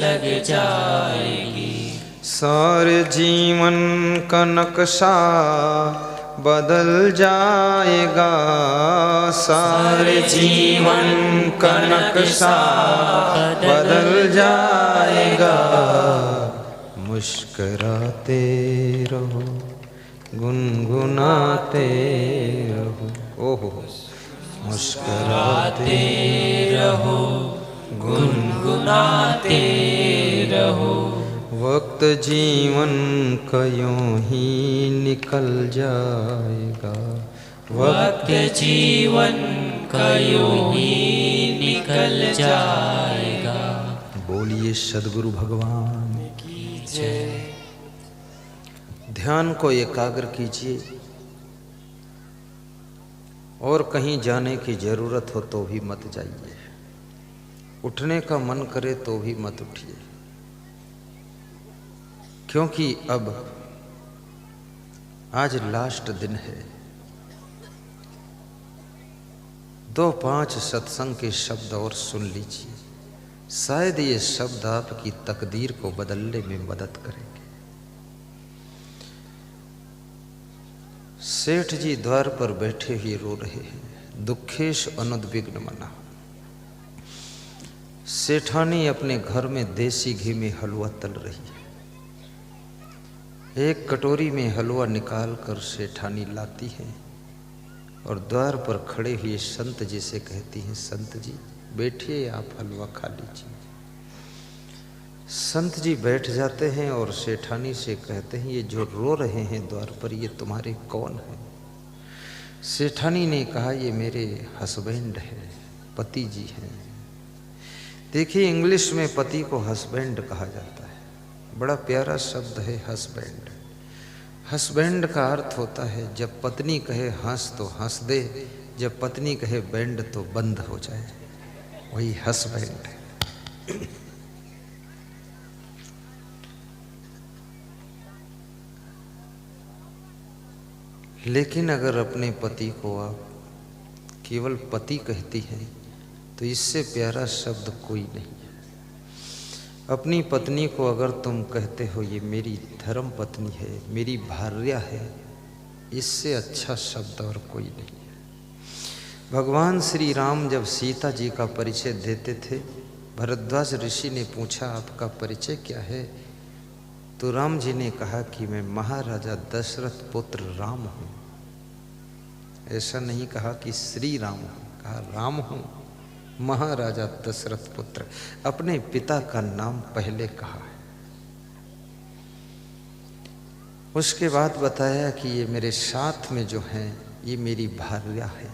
लग जाएगी। सारे जीवन का नक्शा बदल जाएगा, सारे जीवन का नक्शा बदल जाएगा। मुस्कुराते रहो, गुनगुनाते रहो, ओहो, मुस्कुराते रहो, गुनगुनाते रहो। वक्त जीवन का यूं ही निकल जाएगा, वक्त जीवन का यूं ही निकल जाएगा। बोलिए सद्गुरु भगवान की जय। ध्यान को एकाग्र कीजिए और कहीं जाने की जरूरत हो तो भी मत जाइए, उठने का मन करे तो भी मत उठिए, क्योंकि अब आज लास्ट दिन है। 2-5 सत्संग के शब्द और सुन लीजिए, शायद ये शब्द आपकी तकदीर को बदलने में मदद करेंगे। सेठ जी द्वार पर बैठे हुए रो रहे हैं, दुखेश अनुद्विग्न मना। सेठानी अपने घर में देसी घी में हलवा तल रही है। एक कटोरी में हलवा निकालकर सेठानी लाती है और द्वार पर खड़े हुए संत जी से कहती हैं, संत जी बैठिए, आप हलवा खा लीजिए। संत जी बैठ जाते हैं और सेठानी से कहते हैं, ये जो रो रहे हैं द्वार पर, ये तुम्हारे कौन हैं? सेठानी ने कहा, ये मेरे हस्बैंड हैं, पति जी हैं। देखिए, इंग्लिश में पति को हस्बैंड कहा जाता है, बड़ा प्यारा शब्द है हस्बैंड। हस्बैंड का अर्थ होता है जब पत्नी कहे हंस तो हंस दे, जब पत्नी कहे बैंड तो बंद हो जाए, वही हस्बैंड है। लेकिन अगर अपने पति को आप केवल पति कहती हैं तो इससे प्यारा शब्द कोई नहीं है। अपनी पत्नी को अगर तुम कहते हो ये मेरी धर्म पत्नी है, मेरी भार्या है, इससे अच्छा शब्द और कोई नहीं है। भगवान श्री राम जब सीता जी का परिचय देते थे, भरद्वाज ऋषि ने पूछा, आपका परिचय क्या है? तो राम जी ने कहा कि मैं महाराजा दशरथ पुत्र राम हूँ। ऐसा नहीं कहा कि श्री राम हूँ, कहा राम हूँ, महाराजा दशरथ पुत्र। अपने पिता का नाम पहले कहा है। उसके बाद बताया कि ये मेरे साथ में जो हैं, ये मेरी भार्या है।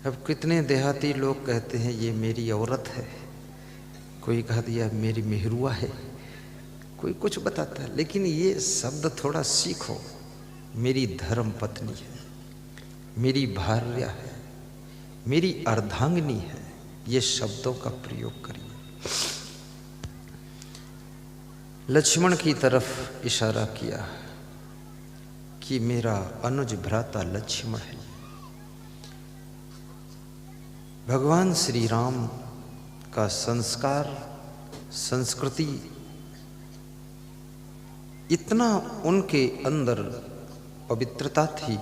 अब कितने देहाती लोग कहते हैं ये मेरी औरत है, कोई कह दिया मेरी मेहरुआ है, कोई कुछ बताता है, लेकिन ये शब्द थोड़ा सीखो। मेरी धर्म पत्नी है, मेरी भार्या है, मेरी अर्धांगिनी है, ये शब्दों का प्रयोग करिए। लक्ष्मण की तरफ इशारा किया कि मेरा अनुज भ्राता लक्ष्मण है। भगवान श्री राम का संस्कार, संस्कृति इतना उनके अंदर पवित्रता थी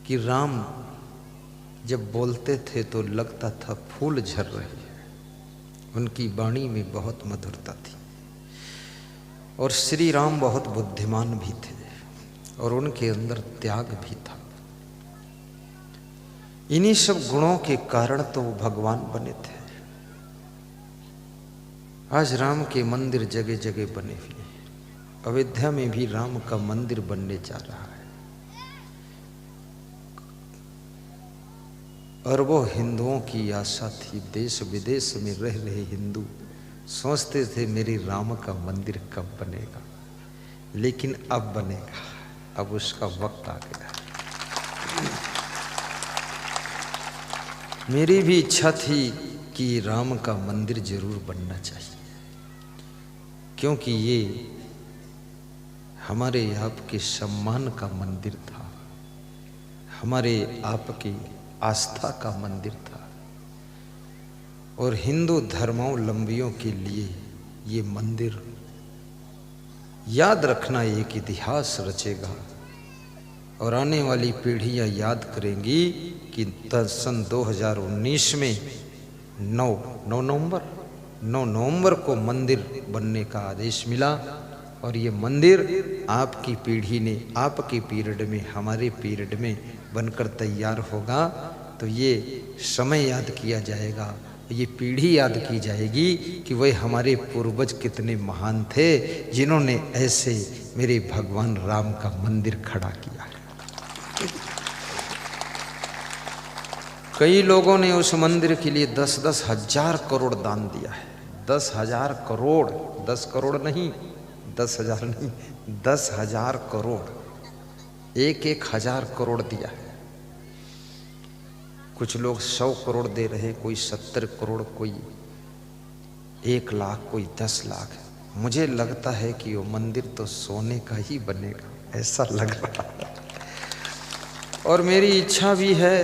कि राम जब बोलते थे तो लगता था फूल झर रहे हैं। उनकी वाणी में बहुत मधुरता थी और श्री राम बहुत बुद्धिमान भी थे और उनके अंदर त्याग भी था। इन्हीं सब गुणों के कारण तो वो भगवान बने थे। आज राम के मंदिर जगह जगह बने हुए हैं। अयोध्या में भी राम का मंदिर बनने जा रहा है। अरबों हिंदुओं की आशा थी, देश विदेश में रह रहे हिंदू सोचते थे मेरे राम का मंदिर कब बनेगा, लेकिन अब बनेगा, अब उसका वक्त आ गया। मेरी भी इच्छा थी कि राम का मंदिर जरूर बनना चाहिए, क्योंकि ये हमारे आपके सम्मान का मंदिर था, हमारे आपकी आस्था का मंदिर था। और हिंदू धर्मावलंबियों के लिए ये मंदिर याद रखना एक इतिहास रचेगा और आने वाली पीढ़ियां याद करेंगी कि सन 2019 में 9 नवंबर को मंदिर बनने का आदेश मिला और ये मंदिर आपकी पीढ़ी ने, आपके पीरियड में, हमारे पीरियड में बनकर तैयार होगा। तो ये समय याद किया जाएगा, ये पीढ़ी याद की जाएगी कि वह हमारे पूर्वज कितने महान थे जिन्होंने ऐसे मेरे भगवान राम का मंदिर खड़ा किया है। कई लोगों ने उस मंदिर के लिए 10-10 हजार करोड़ दान दिया है। 10,000 करोड़, 10 करोड़ नहीं, 10,000 नहीं, 10,000 करोड़, 1-1 हजार करोड़ दिया है। कुछ लोग 100 करोड़ दे रहे, कोई 70 करोड़, कोई 1 लाख, कोई 10 लाख। मुझे लगता है कि वो मंदिर तो सोने का ही बनेगा, ऐसा लग रहा है। और मेरी इच्छा भी है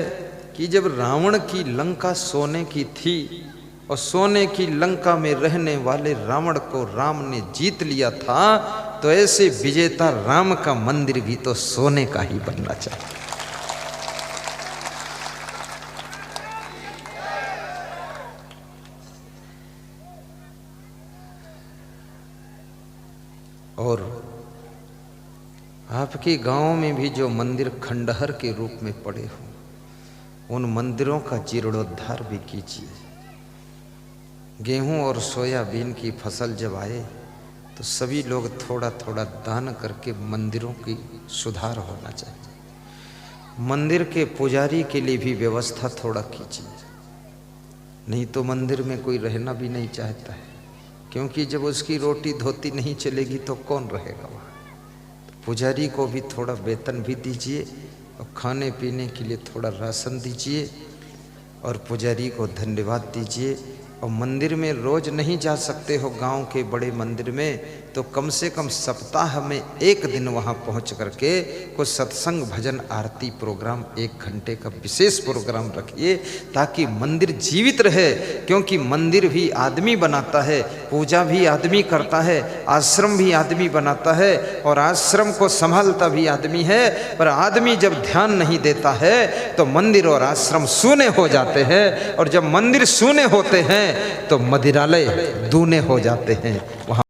कि जब रावण की लंका सोने की थी और सोने की लंका में रहने वाले रावण को राम ने जीत लिया था, तो ऐसे विजेता राम का मंदिर भी तो सोने का ही बनना चाहिए। और आपके गांव में भी जो मंदिर खंडहर के रूप में पड़े हों, उन मंदिरों का जीर्णोद्धार भी कीजिए। गेहूं और सोयाबीन की फसल जब आए तो सभी लोग थोड़ा थोड़ा दान करके मंदिरों की सुधार होना चाहिए। मंदिर के पुजारी के लिए भी व्यवस्था थोड़ा कीजिए, नहीं तो मंदिर में कोई रहना भी नहीं चाहता है, क्योंकि जब उसकी रोटी धोती नहीं चलेगी तो कौन रहेगा वहाँ। तो पुजारी को भी थोड़ा वेतन भी दीजिए और खाने पीने के लिए थोड़ा राशन दीजिए और पुजारी को धन्यवाद दीजिए। और मंदिर में रोज नहीं जा सकते हो गांव के बड़े मंदिर में, तो कम से कम सप्ताह में 1 दिन वहां पहुंच करके कुछ सत्संग, भजन, आरती प्रोग्राम, 1 घंटे का विशेष प्रोग्राम रखिए ताकि मंदिर जीवित रहे। क्योंकि मंदिर भी आदमी बनाता है, पूजा भी आदमी करता है, आश्रम भी आदमी बनाता है और आश्रम को संभालता भी आदमी है। पर आदमी जब ध्यान नहीं देता है तो मंदिर और आश्रम सूने हो जाते हैं, और जब मंदिर सूने होते हैं तो मदिरालय दूने हो जाते हैं। वहाँ